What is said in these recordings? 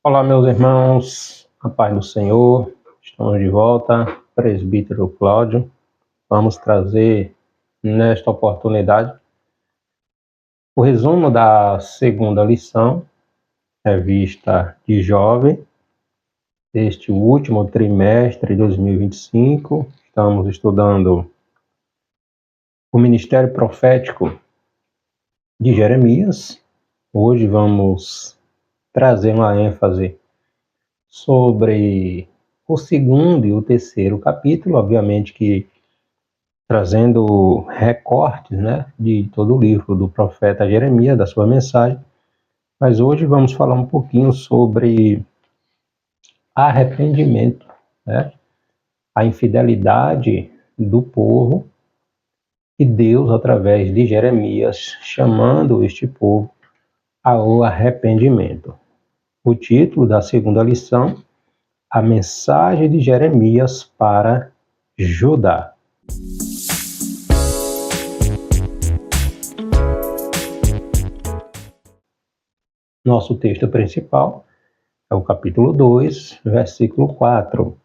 Olá, meus irmãos, a paz do Senhor, estamos de volta, presbítero Cláudio. Vamos trazer, nesta oportunidade, o resumo da segunda lição, revista de jovem, deste último trimestre de 2025. Estamos estudando o ministério profético de Jeremias. Hoje vamos trazer uma ênfase sobre o segundo e o terceiro capítulo, obviamente que trazendo recortes, de todo o livro do profeta Jeremias, da sua mensagem, mas hoje vamos falar um pouquinho sobre arrependimento, a infidelidade do povo e Deus, através de Jeremias, chamando este povo ao arrependimento. O título da segunda lição: a mensagem de Jeremias para Judá. Nosso texto principal é o capítulo 2, versículo 4.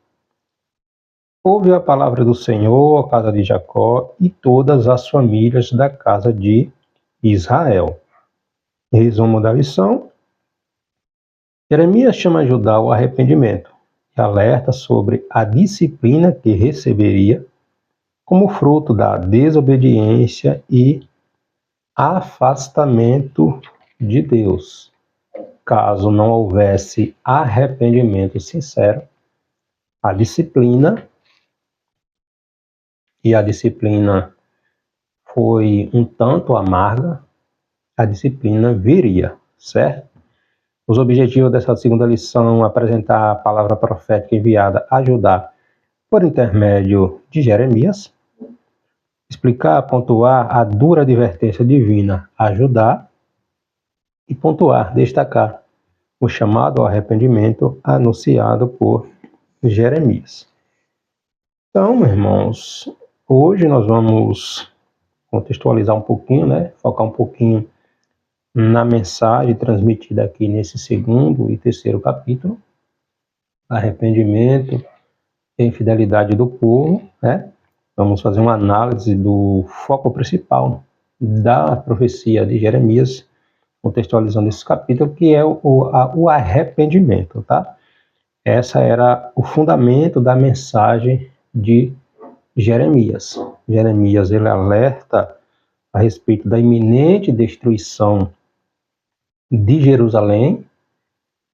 Ouve a palavra do Senhor, a casa de Jacó, e todas as famílias da casa de Israel. Resumo da lição: Jeremias chama Judá ao arrependimento e alerta sobre a disciplina que receberia como fruto da desobediência e afastamento de Deus. Caso não houvesse arrependimento sincero, a disciplina foi um tanto amarga, a disciplina viria, certo? Os objetivos dessa segunda lição: apresentar a palavra profética enviada a Judá por intermédio de Jeremias, explicar, pontuar a dura advertência divina a Judá e pontuar, destacar o chamado ao arrependimento anunciado por Jeremias. Então, irmãos, hoje nós vamos contextualizar um pouquinho, focar um pouquinho na mensagem transmitida aqui nesse segundo e terceiro capítulo, arrependimento e infidelidade do povo, Vamos fazer uma análise do foco principal da profecia de Jeremias, contextualizando esse capítulo, que é o arrependimento, tá? Essa era o fundamento da mensagem de Jeremias. Jeremias, ele alerta a respeito da iminente destruição de Jerusalém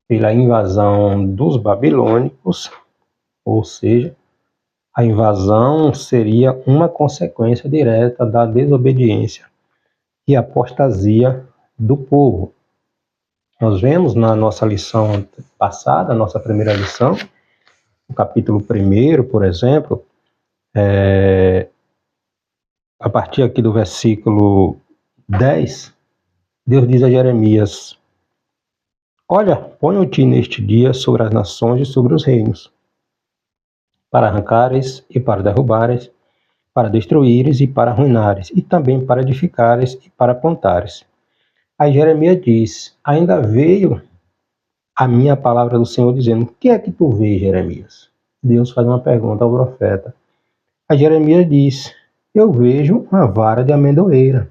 pela invasão dos babilônicos, ou seja, a invasão seria uma consequência direta da desobediência e apostasia do povo. Nós vemos na nossa lição passada, nossa primeira lição, no capítulo 1, por exemplo, a partir aqui do versículo 10, Deus diz a Jeremias: olha, ponho-te neste dia sobre as nações e sobre os reinos, para arrancares e para derrubares, para destruíres e para arruinares, e também para edificares e para plantares. Aí Jeremias diz: ainda veio a minha palavra do Senhor dizendo: o que é que tu vês, Jeremias? Deus faz uma pergunta ao profeta. Aí Jeremias diz: eu vejo uma vara de amendoeira.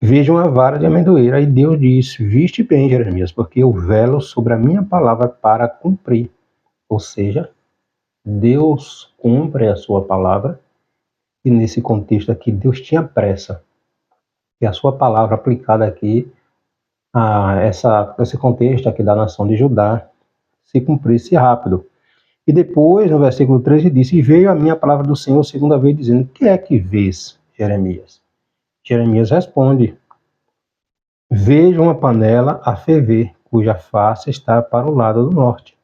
Vejo uma vara de amendoeira. Aí Deus diz: viste bem, Jeremias, porque eu velo sobre a minha palavra para cumprir. Ou seja, Deus cumpre a sua palavra, e nesse contexto aqui Deus tinha pressa. E a sua palavra aplicada aqui a esse contexto aqui da nação de Judá se cumprisse rápido. E depois, no versículo 13, disse: e veio a minha palavra do Senhor segunda vez, dizendo: o que é que vês, Jeremias? Jeremias responde: vejo uma panela a ferver, cuja face está para o lado do norte.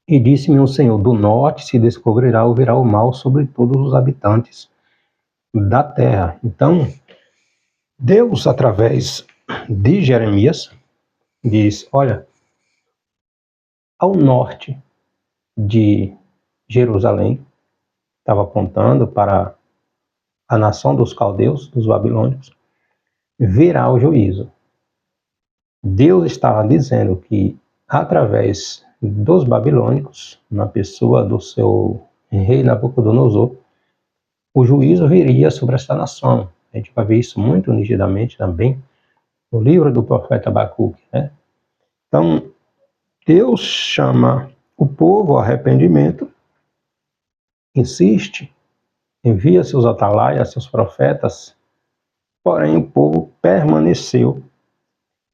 E disse-me o Senhor: do norte se descobrirá ou virá o mal sobre todos os habitantes da terra. Então, Deus, através de Jeremias, diz: olha, ao norte de Jerusalém, estava apontando para a nação dos caldeus, dos babilônicos, virá o juízo. Deus estava dizendo que, através dos babilônicos, na pessoa do seu rei Nabucodonosor, o juízo viria sobre esta nação. A gente vai ver isso muito nitidamente também no livro do profeta Abacuque, né? Então, Deus chama o povo ao arrependimento, insiste, envia seus atalaias, seus profetas, porém o povo permaneceu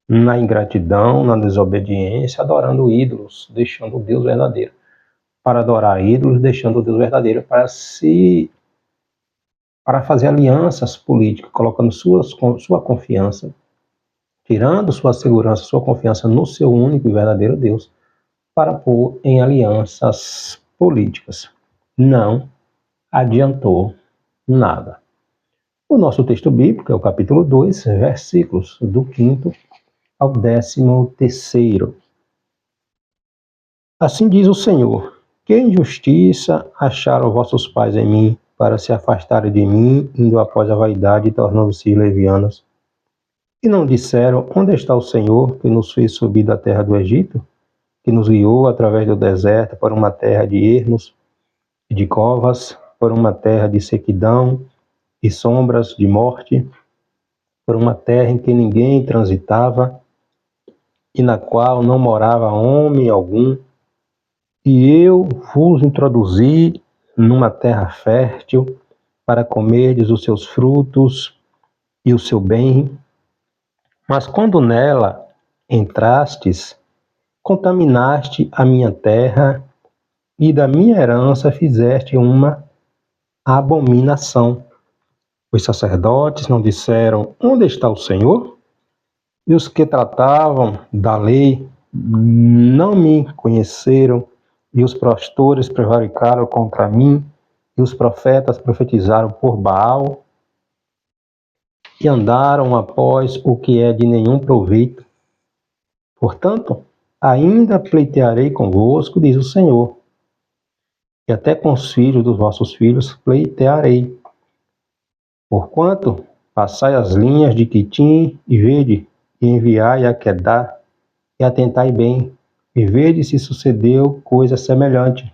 na ingratidão, na desobediência, adorando ídolos, deixando o Deus verdadeiro. Para adorar ídolos, deixando o Deus verdadeiro, para fazer alianças políticas, colocando sua confiança, tirando sua segurança, sua confiança no seu único e verdadeiro Deus, para pôr em alianças políticas. Não adiantou nada. O nosso texto bíblico é o capítulo 2, versículos do 5º ao 13º. Assim diz o Senhor: que injustiça acharam vossos pais em mim, para se afastarem de mim, indo após a vaidade e tornando-se levianos? E não disseram: onde está o Senhor, que nos fez subir da terra do Egito, que nos guiou através do deserto para uma terra de ermos e de covas, por uma terra de sequidão e sombras de morte, por uma terra em que ninguém transitava e na qual não morava homem algum? E eu vos introduzi numa terra fértil para comerdes os seus frutos e o seu bem. Mas quando nela entrastes, contaminaste a minha terra e da minha herança fizeste uma abominação. Os sacerdotes não disseram: onde está o Senhor? E os que tratavam da lei não me conheceram, e os pastores prevaricaram contra mim, e os profetas profetizaram por Baal, e andaram após o que é de nenhum proveito. Portanto, ainda pleitearei convosco, diz o Senhor, e até com os filhos dos vossos filhos pleitearei. Porquanto passai as linhas de Quitim e vede, e enviai a Quedá, e atentai bem, e vede se sucedeu coisa semelhante.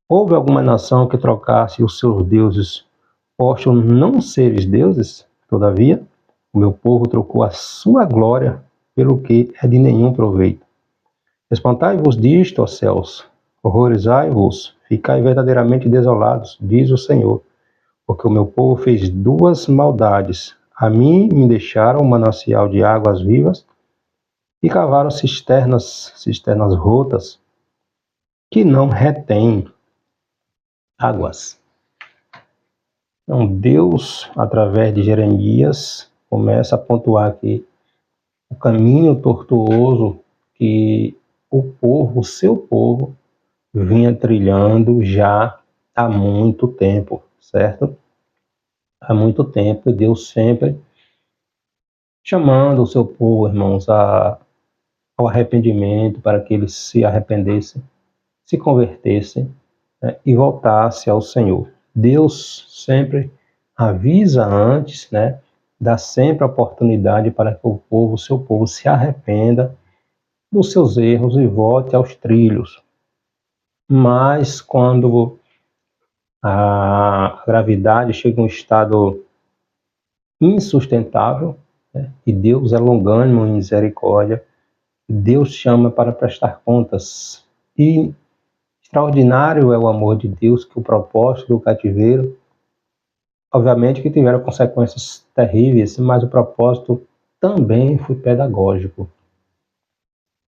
Houve alguma nação que trocasse os seus deuses, posto não seres deuses? Todavia, o meu povo trocou a sua glória pelo que é de nenhum proveito. Espantai-vos disto, ó céus, horrorizai-vos, ficai verdadeiramente desolados, diz o Senhor, porque o meu povo fez duas maldades. A mim me deixaram um manancial de águas vivas e cavaram cisternas rotas, que não retêm águas. Então, Deus, através de Jeremias, começa a pontuar aqui o caminho tortuoso que o seu povo, vinha trilhando já há muito tempo, certo? Há muito tempo, Deus sempre chamando o seu povo, irmãos, ao arrependimento, para que eles se arrependessem, se convertessem, né, e voltassem ao Senhor. Deus sempre avisa antes, né, dá sempre a oportunidade para que o seu povo se arrependa dos seus erros e volte aos trilhos. Mas quando a gravidade chega a um estado insustentável, né, e Deus é longânimo em misericórdia, Deus chama para prestar contas. E extraordinário é o amor de Deus, que o propósito do cativeiro, obviamente que tiveram consequências terríveis, mas o propósito também foi pedagógico.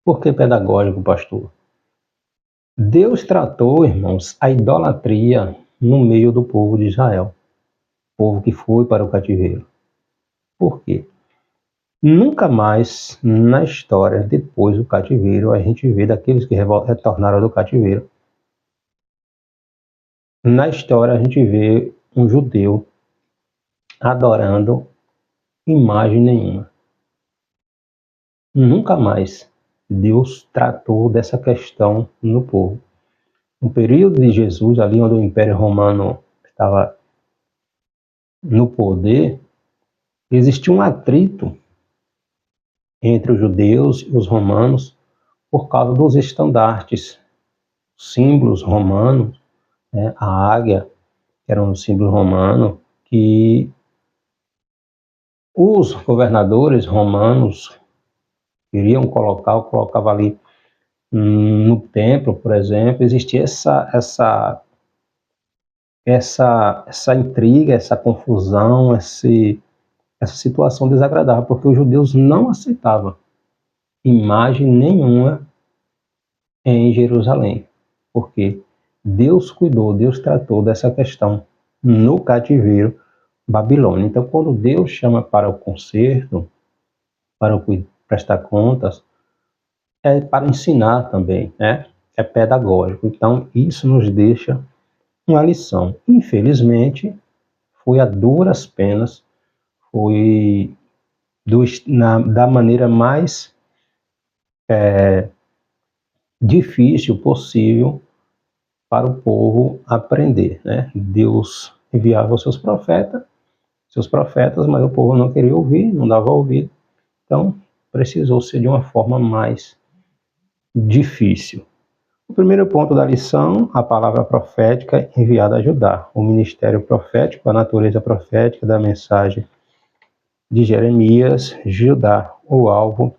Por que pedagógico, pastor? Deus tratou, irmãos, a idolatria no meio do povo de Israel, povo que foi para o cativeiro. Por quê? Nunca mais na história, depois do cativeiro, a gente vê daqueles que retornaram do cativeiro. Na história, a gente vê um judeu adorando imagem nenhuma. Nunca mais Deus tratou dessa questão no povo. No período de Jesus, ali onde o Império Romano estava no poder, existia um atrito entre os judeus e os romanos por causa dos estandartes, símbolos romanos, né? A águia, que era um símbolo romano, que os governadores romanos queriam colocar, colocava ali no templo, por exemplo. Existia essa intriga, essa confusão, essa situação desagradável, porque os judeus não aceitavam imagem nenhuma em Jerusalém, porque Deus cuidou, Deus tratou dessa questão no cativeiro babilônico. Então, quando Deus chama para o conserto, para prestar contas, é para ensinar também, né? É pedagógico. Então, isso nos deixa uma lição. Infelizmente, foi a duras penas, foi da maneira mais difícil possível para o povo aprender, né? Deus enviava os seus profetas, mas o povo não queria ouvir, não dava ouvido. Então, precisou ser de uma forma mais difícil. O primeiro ponto da lição, a palavra profética enviada a ajudar. O ministério profético, a natureza profética da mensagem de Jeremias, Judá, o alvo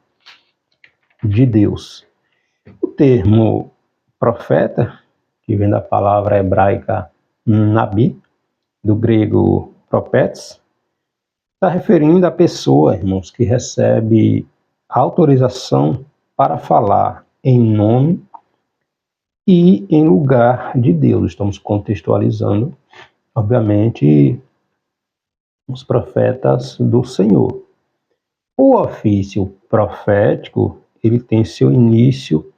de Deus. O termo profeta, que vem da palavra hebraica nabi, do grego propetes, está referindo a pessoa, irmãos, que recebe autorização para falar em nome e em lugar de Deus. Estamos contextualizando, obviamente, os profetas do Senhor. O ofício profético, ele tem seu início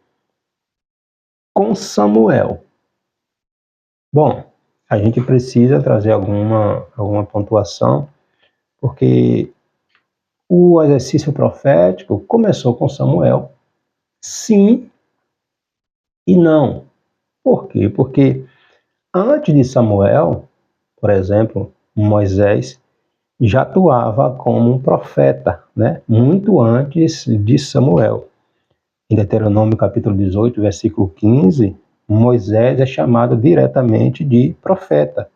com Samuel. Bom, a gente precisa trazer alguma pontuação, porque o exercício profético começou com Samuel, sim e não. Por quê? Porque antes de Samuel, por exemplo, Moisés já atuava como um profeta, né? Muito antes de Samuel. Em Deuteronômio capítulo 18, versículo 15, Moisés é chamado diretamente de profeta.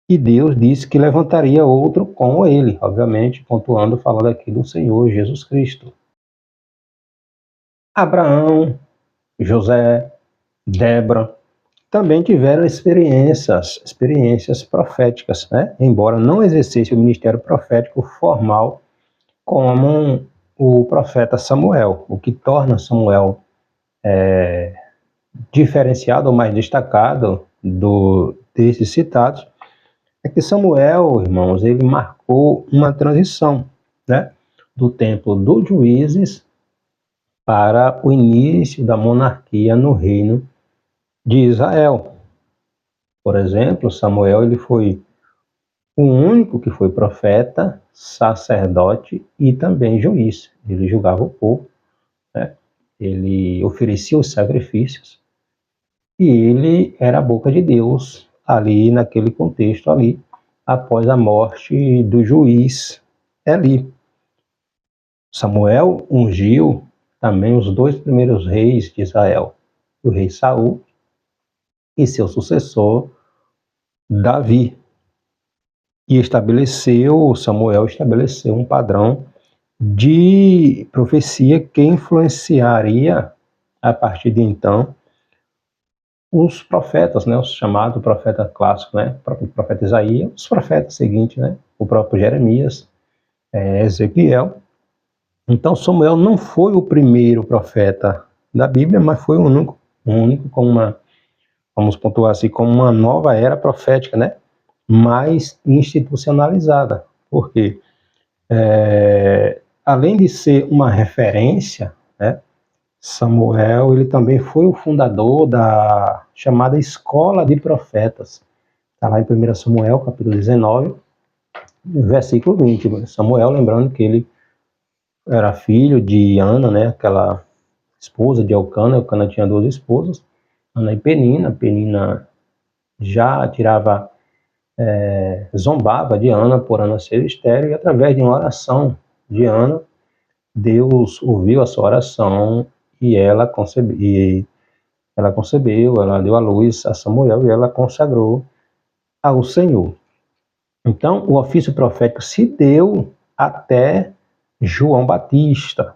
E Deus disse que levantaria outro como ele, obviamente, pontuando, falando aqui do Senhor Jesus Cristo. Abraão, José, Débora, também tiveram experiências proféticas, né? Embora não exercesse o ministério profético formal como o profeta Samuel. O que torna Samuel diferenciado ou mais destacado desses citados é que Samuel, irmãos, ele marcou uma transição, né? Do tempo dos juízes para o início da monarquia no reino de Israel. Por exemplo, Samuel ele foi o único que foi profeta, sacerdote e também juiz. Ele julgava o povo, né? Ele oferecia os sacrifícios e ele era a boca de Deus ali naquele contexto ali, após a morte do juiz Eli. Samuel ungiu também os dois primeiros reis de Israel, o rei Saul e seu sucessor Davi. E Samuel estabeleceu um padrão de profecia que influenciaria, a partir de então, os profetas, né, os chamados profeta clássico, né, o profeta Isaías, os profetas seguintes, né, o próprio Jeremias, Ezequiel. Então Samuel não foi o primeiro profeta da Bíblia, mas foi o único vamos pontuar assim, como uma nova era profética, né, mais institucionalizada. Por quê? Além de ser uma referência, né, Samuel ele também foi o fundador da chamada Escola de Profetas. Está lá em 1 Samuel, capítulo 19, versículo 20. Samuel, lembrando que ele era filho de Ana, né, aquela esposa de Elcana. Elcana tinha duas esposas, Ana e Penina. Penina já zombava de Ana por Ana ser estéril, e através de uma oração de Ana, Deus ouviu a sua oração e ela concebeu, ela deu à luz a Samuel e ela consagrou ao Senhor. Então, o ofício profético se deu até João Batista,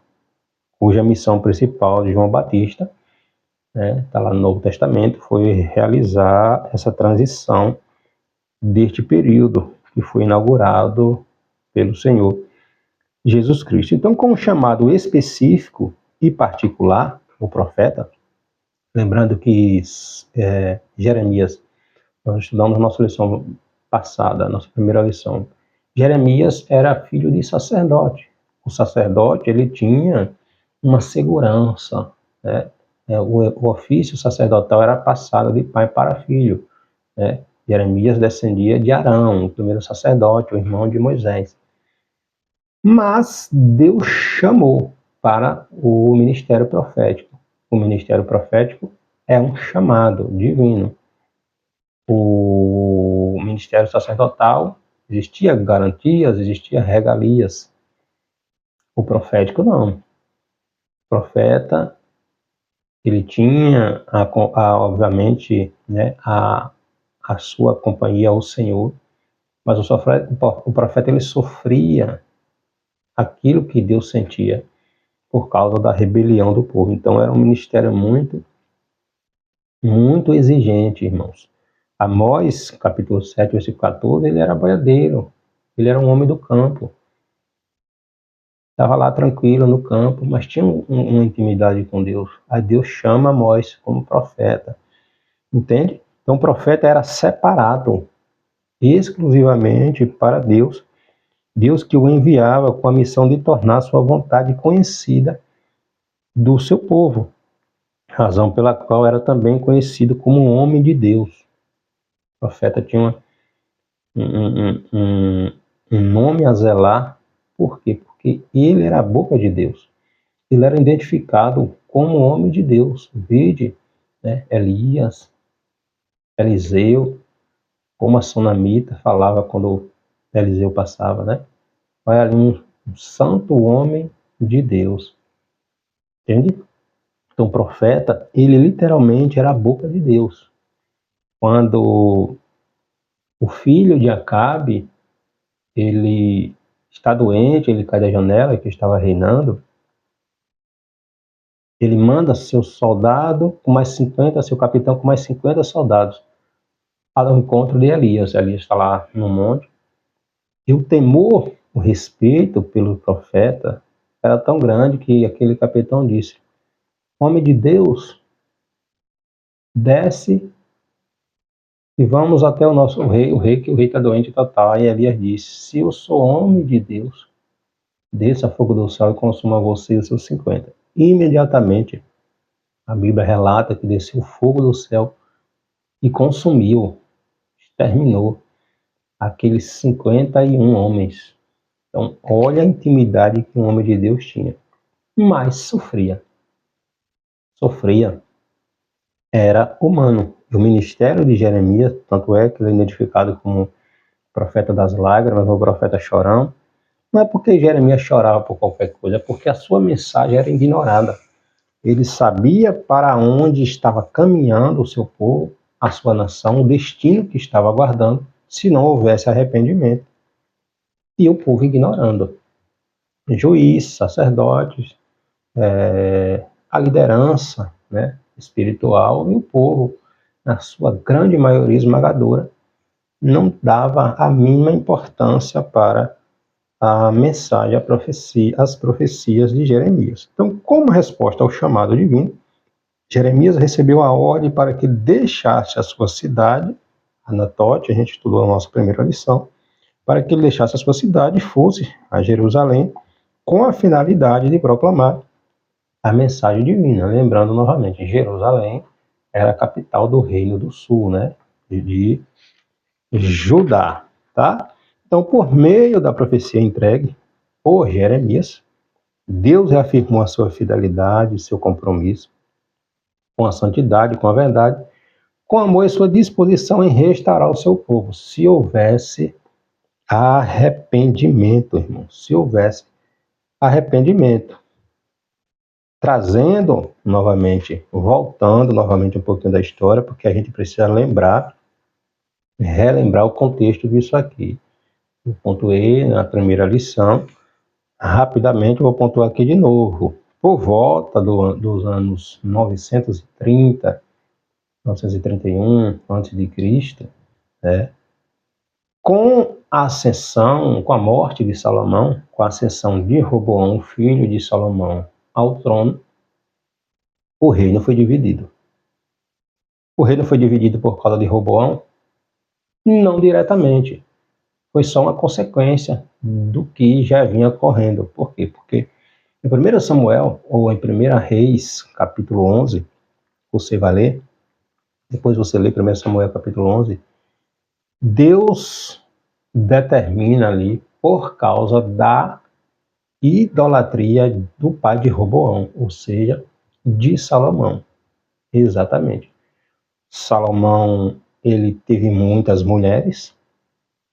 cuja missão principal de João Batista, está lá no Novo Testamento, foi realizar essa transição deste período que foi inaugurado pelo Senhor Jesus Cristo. Então, com um chamado específico e particular, o profeta, lembrando que Jeremias, nós estudamos nossa lição passada, nossa primeira lição, Jeremias era filho de sacerdote. O sacerdote, ele tinha uma segurança, né? O ofício sacerdotal era passado de pai para filho, né? Jeremias descendia de Arão, o primeiro sacerdote, o irmão de Moisés. Mas Deus chamou para o ministério profético. O ministério profético é um chamado divino. O ministério sacerdotal, existia garantias, existia regalias. O profético não. O profeta, ele tinha, obviamente, né, a sua companhia ao Senhor, mas o profeta ele sofria aquilo que Deus sentia por causa da rebelião do povo. Então era um ministério muito, muito exigente, irmãos. Amós, capítulo 7, versículo 14, ele era boiadeiro, ele era um homem do campo. Estava lá tranquilo no campo, mas tinha uma intimidade com Deus. Aí Deus chama Amós como profeta. Entende? Então o profeta era separado exclusivamente para Deus. Deus que o enviava com a missão de tornar sua vontade conhecida do seu povo. Razão pela qual era também conhecido como um homem de Deus. O profeta tinha um nome a zelar. Por quê? Porque ele era a boca de Deus. Ele era identificado como homem de Deus. Vede, né, Elias, Eliseu, como a sunamita falava quando Eliseu passava, né? Olha ali um santo homem de Deus. Entende? Então o profeta, ele literalmente era a boca de Deus. Quando o filho de Acabe, ele está doente, ele cai da janela que estava reinando, ele manda seu soldado com mais 50, seu capitão com mais 50 soldados ao encontro de Elias. Elias está lá no monte. E o temor, o respeito pelo profeta era tão grande que aquele capitão disse: homem de Deus, desce e vamos até o nosso rei, que o rei está doente total. Aí Elias disse: se eu sou homem de Deus, desça fogo do céu e consuma você e os seus 50. Imediatamente, a Bíblia relata que desceu fogo do céu e consumiu, exterminou aqueles 51 homens. Então, olha a intimidade que um homem de Deus tinha. Mas sofria. Era humano. O ministério de Jeremias, tanto é que ele é identificado como profeta das lágrimas, ou profeta chorão, não é porque Jeremias chorava por qualquer coisa, é porque a sua mensagem era ignorada. Ele sabia para onde estava caminhando o seu povo, a sua nação, o destino que estava aguardando, se não houvesse arrependimento. E o povo ignorando. Juiz, sacerdotes, a liderança, né, espiritual, e o povo, na sua grande maioria esmagadora, não dava a mínima importância para a mensagem, as profecias de Jeremias. Então, como resposta ao chamado divino, Jeremias recebeu a ordem para que deixasse a sua cidade, Anatote, a gente estudou a nossa primeira lição, para que ele deixasse a sua cidade e fosse a Jerusalém, com a finalidade de proclamar a mensagem divina. Lembrando novamente, Jerusalém era a capital do Reino do Sul, né, de Judá, tá? Então, por meio da profecia entregue por Jeremias, Deus reafirmou a sua fidelidade, seu compromisso com a santidade, com a verdade, com amor e sua disposição em restaurar o seu povo, se houvesse arrependimento, irmão, se houvesse arrependimento, trazendo novamente, voltando novamente um pouquinho da história, porque a gente precisa relembrar o contexto disso aqui. Eu pontuei na primeira lição, rapidamente eu vou pontuar aqui de novo. Por volta dos anos 930, 931 a.C., né, com a ascensão, com a morte de Salomão, com a ascensão de Roboão, filho de Salomão, ao trono, o reino foi dividido. O reino foi dividido por causa de Roboão? Não diretamente. Foi só uma consequência do que já vinha ocorrendo. Por quê? Porque em 1 Samuel, ou em 1 Reis, capítulo 11, você vai ler, depois você lê 1 Samuel, capítulo 11, Deus determina ali, por causa da idolatria do pai de Roboão, ou seja, de Salomão. Exatamente. Salomão, ele teve muitas mulheres,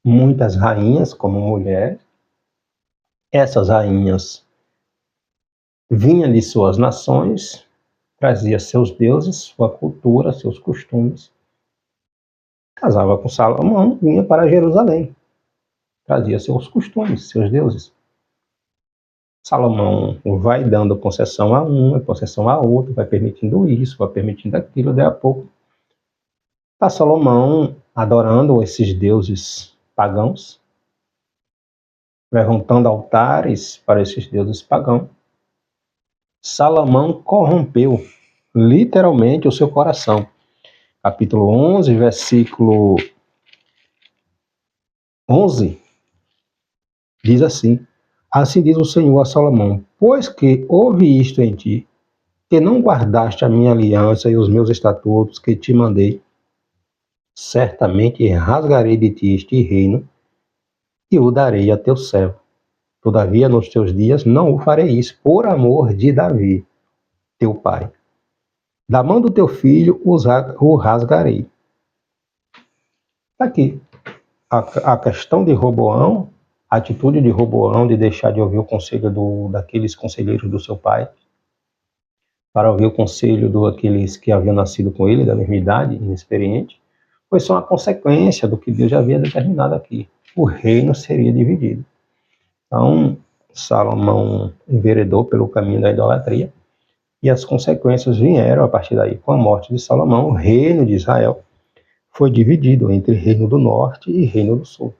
muitas rainhas como mulheres. Essas rainhas vinham de suas nações, trazia seus deuses, sua cultura, seus costumes. Casava com Salomão, vinha para Jerusalém, trazia seus costumes, seus deuses. Salomão vai dando concessão a uma, concessão a outra, vai permitindo isso, vai permitindo aquilo, daí a pouco está Salomão adorando esses deuses pagãos, levantando altares para esses deuses pagãos. Salomão corrompeu literalmente o seu coração. Capítulo 11, versículo 11, diz assim: Assim diz o Senhor a Salomão, pois que houve isto em ti, que não guardaste a minha aliança e os meus estatutos que te mandei, certamente rasgarei de ti este reino e o darei a teu servo. Todavia, nos teus dias não o farei isso, por amor de Davi, teu pai. Da mão do teu filho o rasgarei. Está aqui. A questão de Roboão, a atitude de Roboão de deixar de ouvir o conselho daqueles conselheiros do seu pai, para ouvir o conselho daqueles que haviam nascido com ele, da mesma idade, inexperiente, foi só uma consequência do que Deus já havia determinado aqui. O reino seria dividido. Então, Salomão enveredou pelo caminho da idolatria, e as consequências vieram a partir daí. Com a morte de Salomão, o reino de Israel foi dividido entre Reino do Norte e Reino do Sul.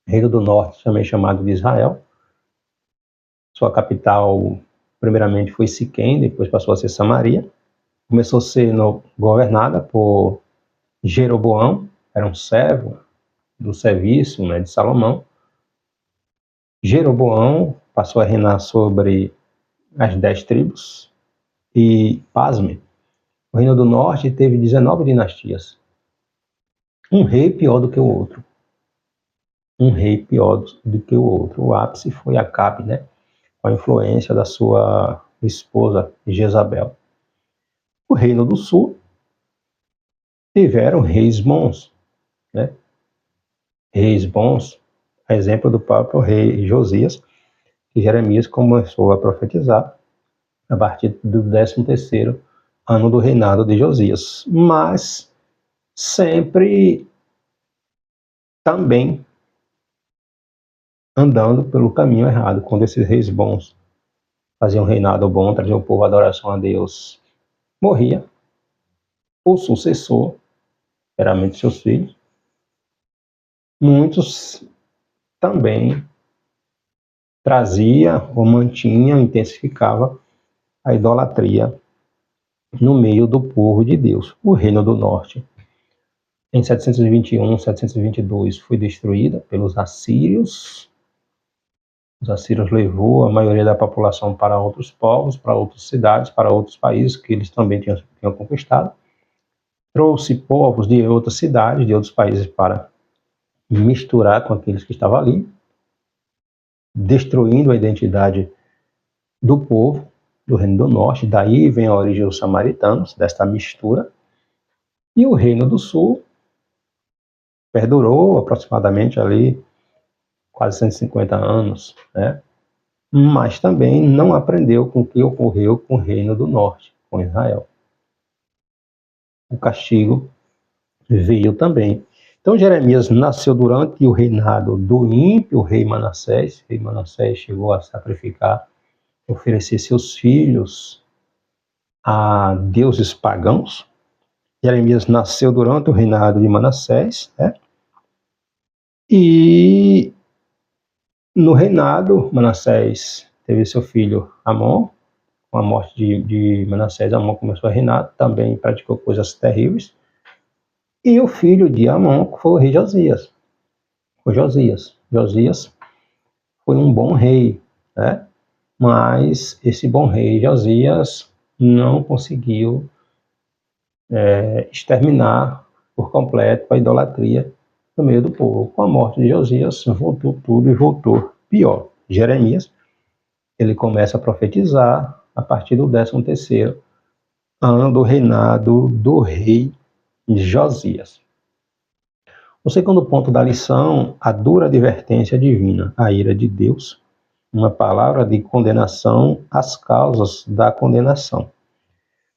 Reino do Norte, também chamado de Israel, sua capital primeiramente foi Siquém, depois passou a ser Samaria. Começou sendo governada por Jeroboão, era um servo do serviço, né, de Salomão. Jeroboão passou a reinar sobre as 10 tribos e, pasme, o Reino do Norte teve 19 dinastias. Um rei pior do que o outro. Um rei pior do que o outro. O ápice foi Acabe, né, com a influência da sua esposa Jezabel. O Reino do Sul tiveram reis bons, né? Reis bons, a exemplo do próprio rei Josias, que Jeremias começou a profetizar a partir do 13º ano do reinado de Josias, mas sempre também andando pelo caminho errado, quando esses reis bons faziam um reinado bom, traziam o povo à adoração a Deus, morria o sucessor, geralmente seus filhos. Muitos também trazia ou mantinha, intensificava a idolatria no meio do povo de Deus. O Reino do Norte, em 721, 722, foi destruída pelos assírios. Os assírios levou a maioria da população para outros povos, para outras cidades, para outros países que eles também tinham conquistado. Trouxe povos de outras cidades, de outros países para misturar com aqueles que estavam ali, destruindo a identidade do povo do Reino do Norte. Daí vem a origem dos samaritanos, desta mistura. E o Reino do Sul perdurou aproximadamente ali quase 150 anos, né? mas também não aprendeu com o que ocorreu com o reino do norte, com Israel. O castigo veio também. Então Jeremias nasceu durante o reinado do ímpio rei Manassés. O rei Manassés chegou a sacrificar, oferecer seus filhos a deuses pagãos. Jeremias nasceu durante o reinado de Manassés, né? E no reinado, Manassés teve seu filho Amon. Com a morte de Manassés, Amon começou a reinar, também praticou coisas terríveis. E o filho de Amon foi o rei Josias. Foi Josias. Josias foi um bom rei, né? Mas esse bom rei Josias não conseguiu exterminar por completo a idolatria no meio do povo. Com a morte de Josias, voltou tudo e voltou pior. Jeremias, ele começa a profetizar a partir do 13º ano do reinado do rei Josias. O segundo ponto da lição, a dura advertência divina, a ira de Deus, uma palavra de condenação às causas da condenação.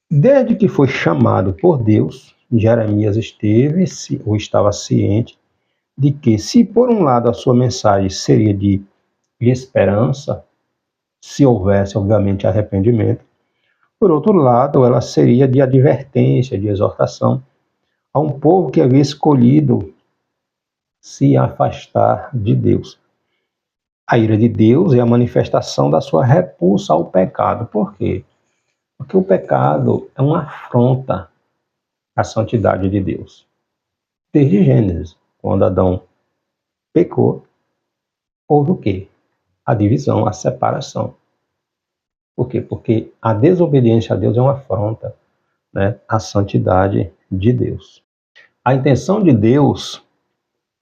Desde que foi chamado por Deus, Jeremias estava ciente de que, se por um lado a sua mensagem seria de esperança, se houvesse, obviamente, arrependimento, por outro lado, ela seria de advertência, de exortação a um povo que havia escolhido se afastar de Deus. A ira de Deus é a manifestação da sua repulsa ao pecado. Por quê? Porque o pecado é uma afronta à santidade de Deus. Desde Gênesis, quando Adão pecou, houve o quê? A divisão, a separação. Por quê? Porque a desobediência a Deus é uma afronta, né, à santidade de Deus. A intenção de Deus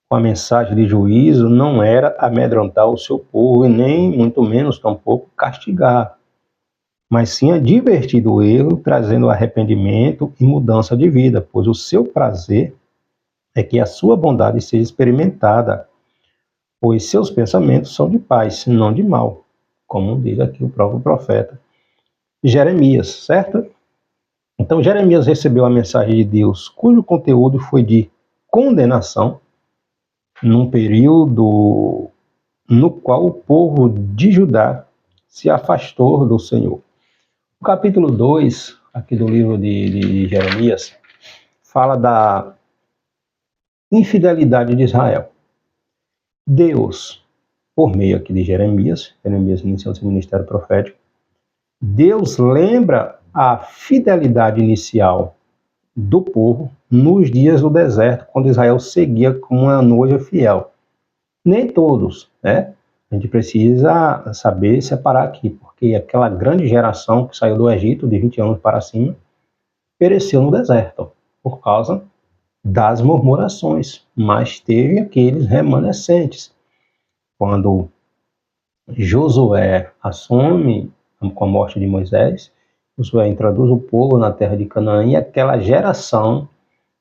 com a mensagem de juízo não era amedrontar o seu povo e nem, muito menos, tampouco castigar, mas sim advertir do erro, trazendo arrependimento e mudança de vida, pois o seu prazer é que a sua bondade seja experimentada, pois seus pensamentos são de paz, não de mal, como diz aqui o próprio profeta Jeremias, certo? Então Jeremias recebeu a mensagem de Deus, cujo conteúdo foi de condenação, num período no qual o povo de Judá se afastou do Senhor. O capítulo 2, aqui do livro de Jeremias, fala da infidelidade de Israel. Deus, por meio aqui de Jeremias iniciando seu ministério profético, Deus lembra a fidelidade inicial do povo nos dias do deserto, quando Israel seguia como uma noiva fiel. Nem todos, né? A gente precisa saber separar aqui, porque aquela grande geração que saiu do Egito, de 20 anos para cima, pereceu no deserto, por causa das murmurações, mas teve aqueles remanescentes. Quando Josué assume, com a morte de Moisés, Josué introduz o povo na terra de Canaã, e aquela geração,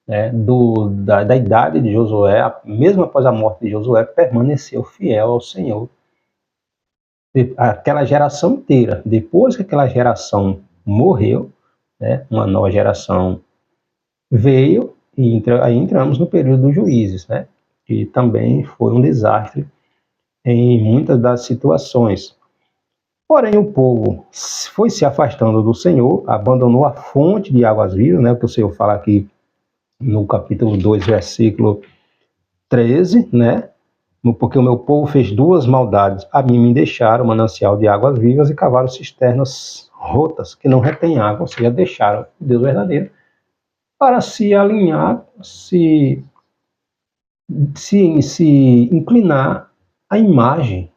né, da idade de Josué, mesmo após a morte de Josué, permaneceu fiel ao Senhor. Aquela geração inteira. Depois que aquela geração morreu, né, uma nova geração veio, e aí entramos no período dos juízes, né, que também foi um desastre em muitas das situações. Porém, o povo foi se afastando do Senhor, abandonou a fonte de águas vivas, né, o que o Senhor fala aqui no capítulo 2, versículo 13, né? Porque o meu povo fez duas maldades. A mim me deixaram o manancial de águas vivas e cavaram cisternas rotas, que não retêm água, ou seja, deixaram o Deus verdadeiro para se alinhar, se inclinar à imagem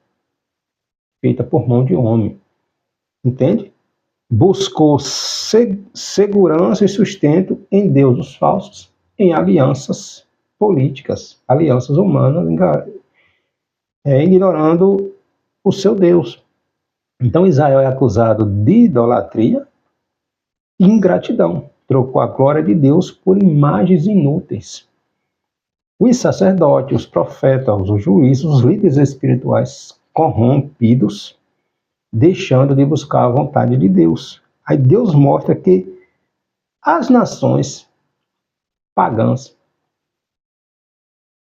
feita por mão de homem. Entende? Buscou segurança e sustento em deuses falsos, em alianças políticas, alianças humanas, ignorando o seu Deus. Então Israel é acusado de idolatria e ingratidão. Trocou a glória de Deus por imagens inúteis. Os sacerdotes, os profetas, os juízes, os líderes espirituais corrompidos deixando de buscar a vontade de Deus. Aí Deus mostra que as nações pagãs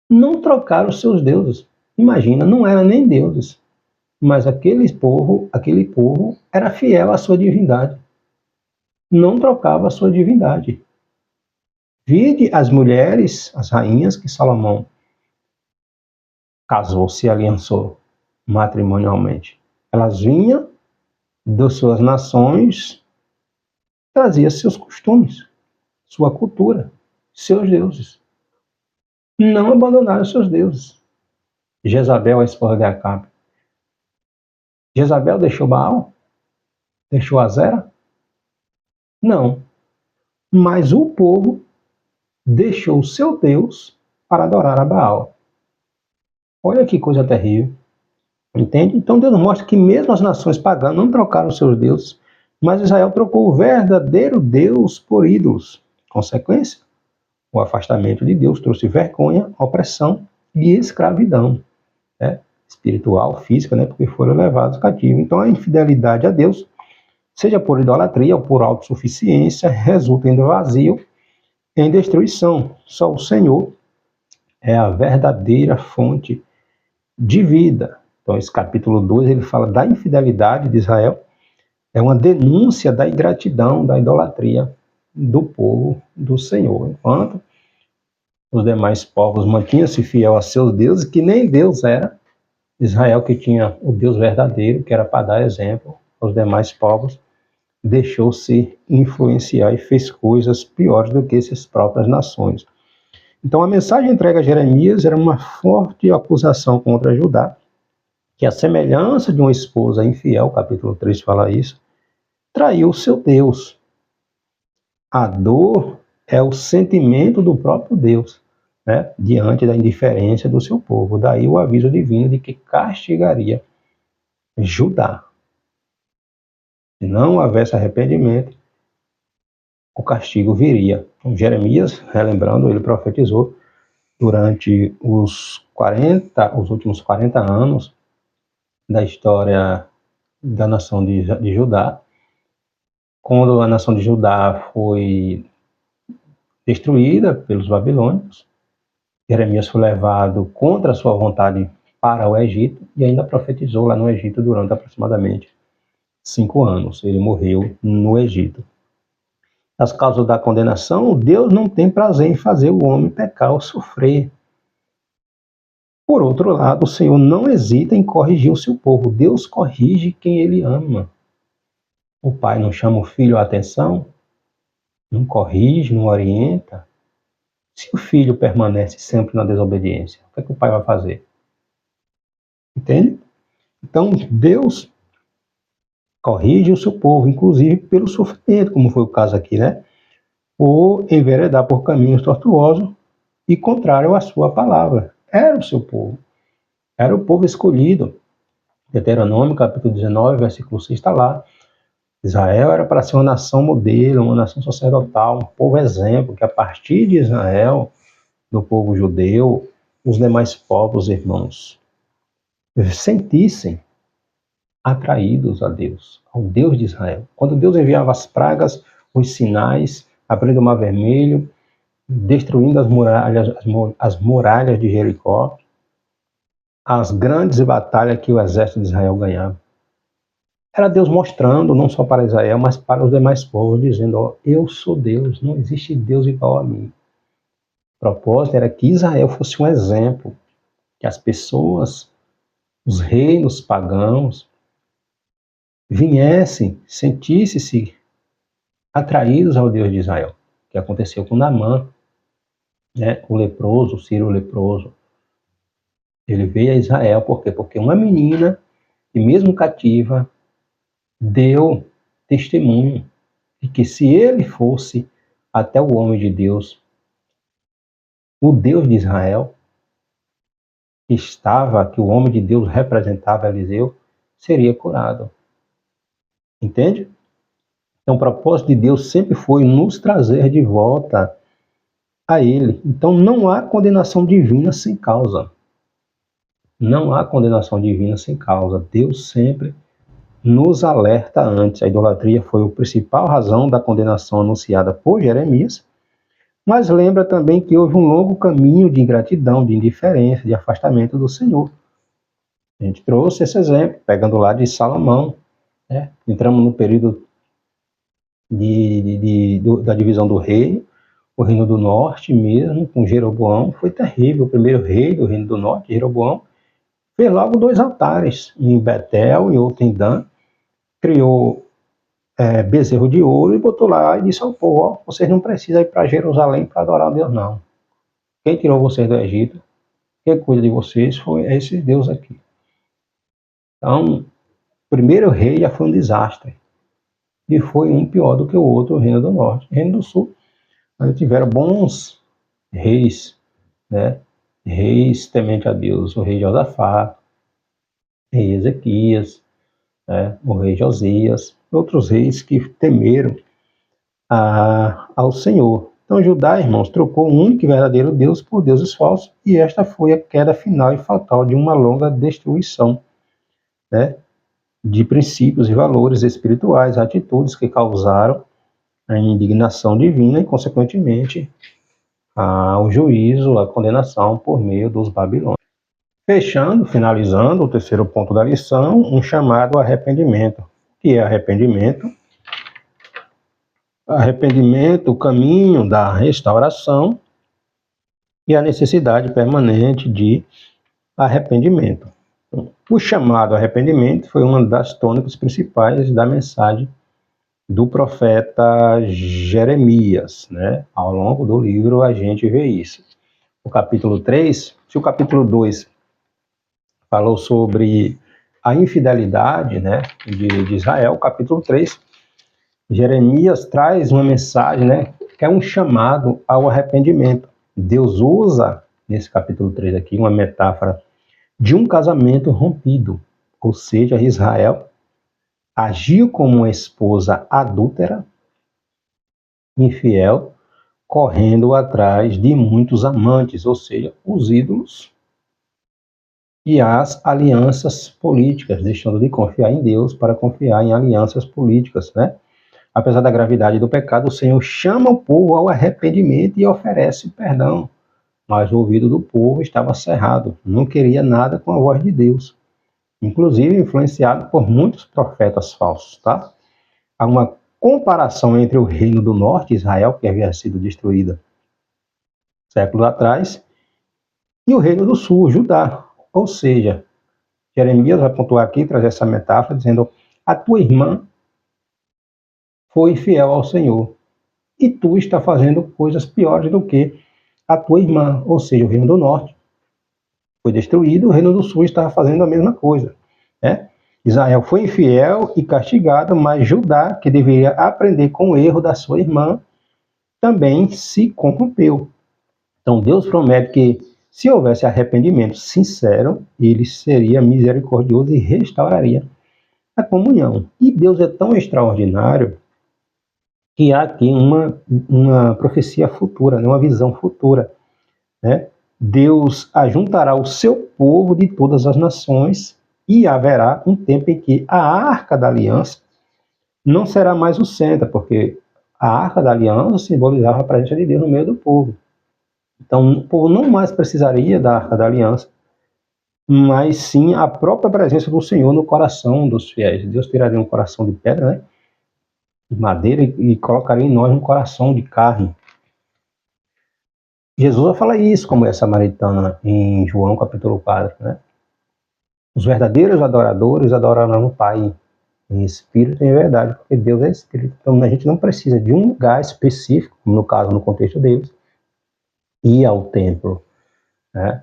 não trocaram seus deuses. Imagina, não eram nem deuses, mas aquele povo era fiel à sua divindade. Não trocava a sua divindade. Vide as mulheres, as rainhas que Salomão casou, se aliançou matrimonialmente. Elas vinham das suas nações, traziam seus costumes, sua cultura, seus deuses. Não abandonaram seus deuses. Jezabel, a esposa de Acabe. Jezabel deixou Baal? Deixou Azera? Não. Mas o povo deixou o seu Deus para adorar a Baal. Olha que coisa terrível. Entende? Então Deus mostra que mesmo as nações pagãs não trocaram seus deuses, mas Israel trocou o verdadeiro Deus por ídolos. Consequência? O afastamento de Deus trouxe vergonha, opressão e escravidão, né? Espiritual, física, né? Porque foram levados cativos. Então a infidelidade a Deus, seja por idolatria ou por autossuficiência, resulta em vazio e em destruição. Só o Senhor é a verdadeira fonte de vida. Então esse capítulo 2 ele fala da infidelidade de Israel, é uma denúncia da ingratidão, da idolatria do povo do Senhor, enquanto os demais povos mantinham-se fiel a seus deuses, que nem Deus era. Israel, que tinha o Deus verdadeiro, que era para dar exemplo aos demais povos, deixou-se influenciar e fez coisas piores do que essas próprias nações. Então a mensagem entregue a Jeremias era uma forte acusação contra Judá, que a semelhança de uma esposa infiel, capítulo 3 fala isso, traiu o seu Deus. A dor é o sentimento do próprio Deus, né, diante da indiferença do seu povo. Daí o aviso divino de que castigaria Judá. Se não houvesse arrependimento, o castigo viria. Então, Jeremias, relembrando, ele profetizou durante os últimos 40 anos da história da nação de Judá. Quando a nação de Judá foi destruída pelos babilônios, Jeremias foi levado contra a sua vontade para o Egito e ainda profetizou lá no Egito durante aproximadamente 5 anos. Ele morreu no Egito. As causas da condenação, Deus não tem prazer em fazer o homem pecar ou sofrer. Por outro lado, o Senhor não hesita em corrigir o seu povo. Deus corrige quem ele ama. O pai não chama o filho à atenção, não corrige, não orienta. Se o filho permanece sempre na desobediência, o que o pai vai fazer? Entende? Então, Deus corrige o seu povo, inclusive pelo sofrimento, como foi o caso aqui, né? Ou enveredar por caminhos tortuosos e contrário à sua palavra. Era o seu povo. Era o povo escolhido. Deuteronômio, capítulo 19, versículo 6 está lá. Israel era para ser uma nação modelo, uma nação sacerdotal, um povo exemplo, que a partir de Israel, do povo judeu, os demais povos, irmãos, sentissem atraídos a Deus, ao Deus de Israel. Quando Deus enviava as pragas, os sinais, abrindo o mar vermelho, destruindo as muralhas de Jericó, as grandes batalhas que o exército de Israel ganhava. Era Deus mostrando, não só para Israel, mas para os demais povos, dizendo, ó, eu sou Deus, não existe Deus igual a mim. O propósito era que Israel fosse um exemplo, que as pessoas, os reinos pagãos, viessem, sentissem-se atraídos ao Deus de Israel, que aconteceu com Naamã, né, o leproso, o sírio leproso. Ele veio a Israel, por quê? Porque uma menina, e mesmo cativa, deu testemunho de que se ele fosse até o homem de Deus, o Deus de Israel, que o homem de Deus representava Eliseu, seria curado. Entende? Então o propósito de Deus sempre foi nos trazer de volta a ele. Então não há condenação divina sem causa. Não há condenação divina sem causa. Deus sempre nos alerta antes. A idolatria foi a principal razão da condenação anunciada por Jeremias, mas lembra também que houve um longo caminho de ingratidão, de indiferença, de afastamento do Senhor. A gente trouxe esse exemplo, pegando lá de Salomão, né? Entramos no período da divisão do reino, o reino do norte mesmo, com Jeroboão, foi terrível. O primeiro rei do reino do norte, Jeroboão, fez logo 2 altares, em Betel e outro em Dan, criou bezerro de ouro e botou lá e disse ao povo: ó, vocês não precisam ir para Jerusalém para adorar a Deus, não. Quem tirou vocês do Egito, quem cuida de vocês foi esse Deus aqui. Então, o primeiro rei já foi um desastre. E foi um pior do que o outro, o reino do norte. O reino do sul, ainda tiveram bons reis, né? Reis temente a Deus, o rei Josafá, o rei Ezequias, né? O rei Josias, outros reis que temeram ao Senhor. Então Judá, irmãos, trocou o único e verdadeiro Deus por deuses falsos, e esta foi a queda final e fatal de uma longa destruição, né? De princípios e valores espirituais, atitudes que causaram a indignação divina e, consequentemente, o juízo, a condenação por meio dos babilônios. Fechando, finalizando o terceiro ponto da lição, um chamado ao arrependimento. O que é arrependimento? Arrependimento, o caminho da restauração e a necessidade permanente de arrependimento. O chamado arrependimento foi uma das tônicas principais da mensagem do profeta Jeremias, né? Ao longo do livro a gente vê isso. O capítulo 3, se o capítulo 2 falou sobre a infidelidade, né, de Israel, o capítulo 3, Jeremias traz uma mensagem, né, que é um chamado ao arrependimento. Deus usa, nesse capítulo 3 aqui, uma metáfora de um casamento rompido, ou seja, Israel agiu como uma esposa adúltera, infiel, correndo atrás de muitos amantes, ou seja, os ídolos e as alianças políticas, deixando de confiar em Deus para confiar em alianças políticas, né? Apesar da gravidade do pecado, o Senhor chama o povo ao arrependimento e oferece perdão. Mas o ouvido do povo estava cerrado, não queria nada com a voz de Deus. Inclusive influenciado por muitos profetas falsos, tá? Há uma comparação entre o reino do norte, Israel, que havia sido destruída séculos atrás, e o reino do sul, Judá. Ou seja, Jeremias vai pontuar aqui, trazer essa metáfora, dizendo: a tua irmã foi fiel ao Senhor, e tu está fazendo coisas piores do que a tua irmã, ou seja, o reino do norte foi destruído, o reino do sul estava fazendo a mesma coisa, né? Israel foi infiel e castigado, mas Judá, que deveria aprender com o erro da sua irmã, também se corrompeu. Então Deus promete que, se houvesse arrependimento sincero, ele seria misericordioso e restauraria a comunhão. E Deus é tão extraordinário que há aqui uma profecia futura, uma visão futura, né? Deus ajuntará o seu povo de todas as nações e haverá um tempo em que a Arca da Aliança não será mais o centro, porque a Arca da Aliança simbolizava a presença de Deus no meio do povo. Então o povo não mais precisaria da Arca da Aliança, mas sim a própria presença do Senhor no coração dos fiéis. Deus tiraria um coração de pedra, né, de madeira, e colocaria em nós um coração de carne. Jesus vai falar isso, como é samaritana, em João capítulo 4, né? Os verdadeiros adoradores adorarão o Pai em espírito e em verdade, porque Deus é espírito. Então a gente não precisa de um lugar específico, como no caso, no contexto deles, ir ao templo, né?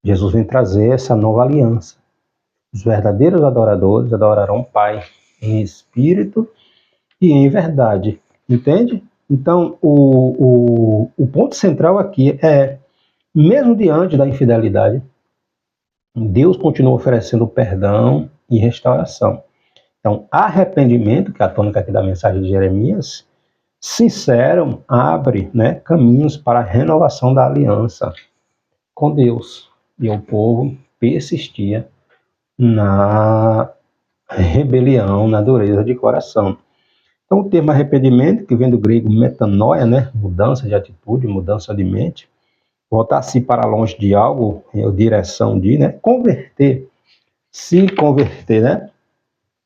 Jesus vem trazer essa nova aliança. Os verdadeiros adoradores adorarão o Pai em espírito e em verdade. Entende? Então, o ponto central aqui é, mesmo diante da infidelidade, Deus continua oferecendo perdão e restauração. Então, arrependimento, que é a tônica aqui da mensagem de Jeremias, sincero, abre, né, caminhos para a renovação da aliança com Deus. E o povo persistia na rebelião, na dureza de coração. Então, o termo arrependimento, que vem do grego metanoia, né? Mudança de atitude, mudança de mente, voltar-se para longe de algo, direção de, né? Converter, se converter, né?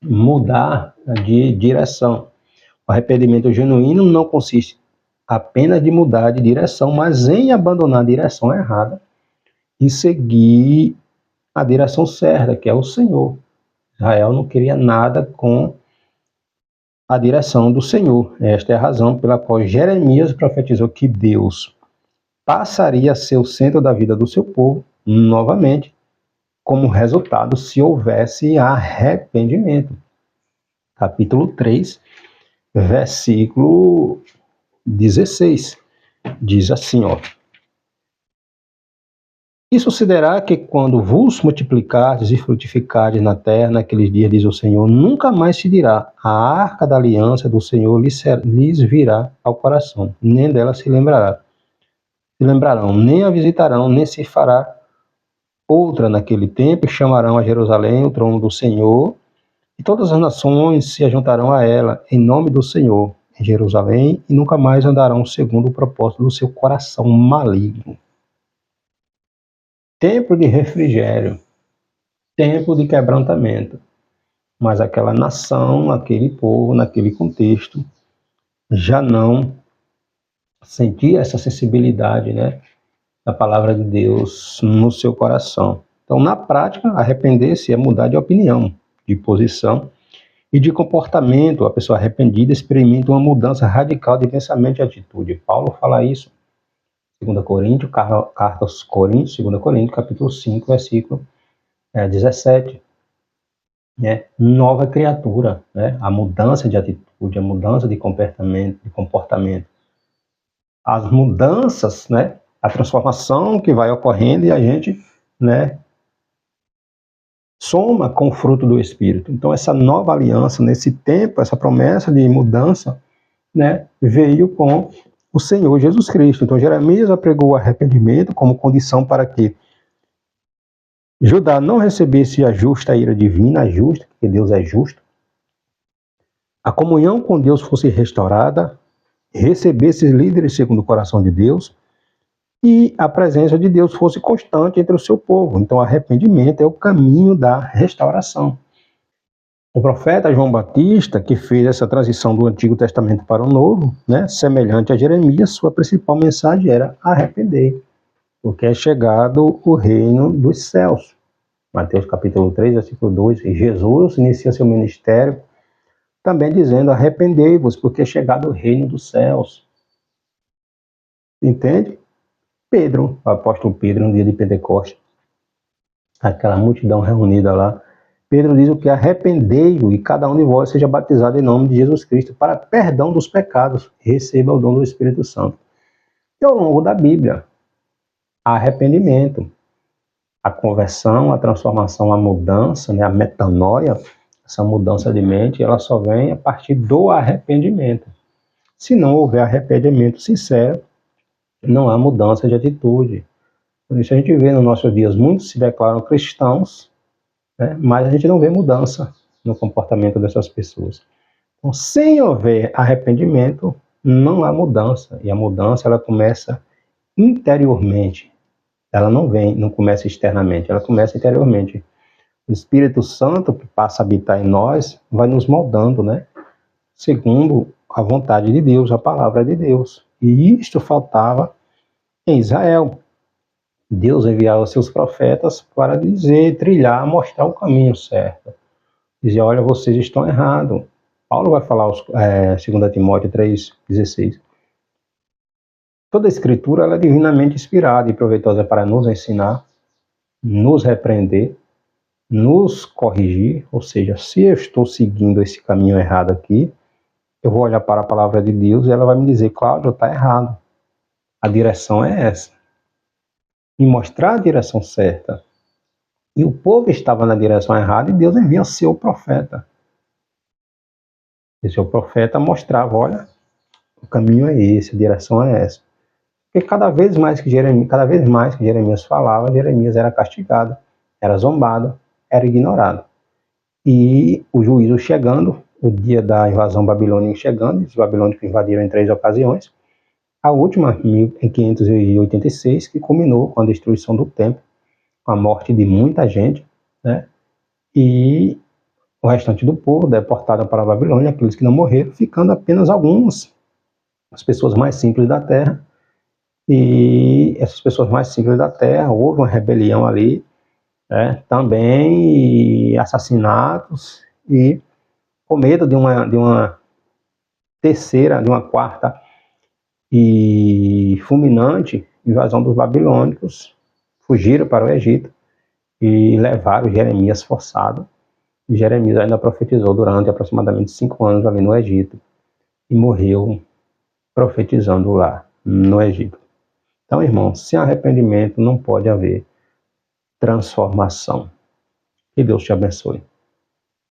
Mudar de direção. O arrependimento genuíno não consiste apenas de mudar de direção, mas em abandonar a direção errada e seguir a direção certa, que é o Senhor. Israel não queria nada com a direção do Senhor. Esta é a razão pela qual Jeremias profetizou que Deus passaria a ser o centro da vida do seu povo novamente, como resultado se houvesse arrependimento. Capítulo 3, versículo 16. Diz assim, ó: E sucederá que quando vos multiplicardes e frutificardes na terra, naqueles dias, diz o Senhor, nunca mais se dirá, a arca da aliança do Senhor lhes virá ao coração, nem dela se lembrarão, nem a visitarão, nem se fará outra naquele tempo, e chamarão a Jerusalém o trono do Senhor, e todas as nações se ajuntarão a ela, em nome do Senhor, em Jerusalém, e nunca mais andarão segundo o propósito do seu coração maligno. Tempo de refrigério, tempo de quebrantamento. Mas aquela nação, aquele povo, naquele contexto, já não sentia essa sensibilidade, né, da palavra de Deus no seu coração. Então, na prática, arrepender-se é mudar de opinião, de posição e de comportamento. A pessoa arrependida experimenta uma mudança radical de pensamento e atitude. Paulo fala isso. 2 Coríntios, carta aos Coríntios, 2 Coríntios, capítulo 5, versículo 17. Né? Nova criatura, né? A mudança de atitude, a mudança de comportamento. As mudanças, né? A transformação que vai ocorrendo e a gente, né? Soma com o fruto do Espírito. Então, essa nova aliança, nesse tempo, essa promessa de mudança, né? Veio com o Senhor Jesus Cristo. Então, Jeremias apregou o arrependimento como condição para que Judá não recebesse a justa ira divina, justa, porque Deus é justo. A comunhão com Deus fosse restaurada, recebesse líderes segundo o coração de Deus e a presença de Deus fosse constante entre o seu povo. Então, arrependimento é o caminho da restauração. O profeta João Batista, que fez essa transição do Antigo Testamento para o Novo, né, semelhante a Jeremias, sua principal mensagem era arrepender, porque é chegado o reino dos céus. Mateus capítulo 3, versículo 2. E Jesus inicia seu ministério também dizendo, arrependei-vos, porque é chegado o reino dos céus. Entende? Pedro, o apóstolo Pedro, no dia de Pentecostes, aquela multidão reunida lá, Pedro diz o que? Arrependei-vos e cada um de vós seja batizado em nome de Jesus Cristo para perdão dos pecados, receba o dom do Espírito Santo. E ao longo da Bíblia, arrependimento, a conversão, a transformação, a mudança, né, a metanoia, essa mudança de mente, ela só vem a partir do arrependimento. Se não houver arrependimento sincero, não há mudança de atitude. Por isso a gente vê nos nossos dias, muitos se declaram cristãos, né, mas a gente não vê mudança no comportamento dessas pessoas. Então, sem houver arrependimento, não há mudança. E a mudança, ela começa interiormente. Ela não começa externamente, ela começa interiormente. O Espírito Santo, que passa a habitar em nós, vai nos moldando, né? Segundo a vontade de Deus, a palavra de Deus. E isto faltava em Israel. Deus enviava seus profetas para dizer, trilhar, mostrar o caminho certo. Dizia, olha, vocês estão errados. Paulo vai falar, 2 Timóteo 3,16. Toda a escritura ela é divinamente inspirada e proveitosa para nos ensinar, nos repreender, nos corrigir, ou seja, se eu estou seguindo esse caminho errado aqui, eu vou olhar para a palavra de Deus e ela vai me dizer, Cláudio, está errado. A direção é essa. E mostrar a direção certa. E o povo estava na direção errada e Deus envia seu profeta. E seu profeta mostrava, olha, o caminho é esse, a direção é essa. Porque cada vez mais que Jeremias falava, Jeremias era castigado, era zombado, era ignorado. e o juízo chegando, o dia da invasão babilônica chegando, os babilônicos invadiram em 3 ocasiões, a última em 586, que culminou com a destruição do templo, com a morte de muita gente, né? E o restante do povo deportado para a Babilônia, aqueles que não morreram, ficando apenas alguns, as pessoas mais simples da terra. E essas pessoas mais simples da terra, houve uma rebelião ali, né? Também assassinatos, e com medo de uma terceira, de uma quarta e fulminante invasão dos babilônicos, fugiram para o Egito e levaram Jeremias forçado. E Jeremias ainda profetizou durante aproximadamente 5 anos ali no Egito e morreu profetizando lá no Egito. Então, irmão, sem arrependimento não pode haver transformação. Que Deus te abençoe.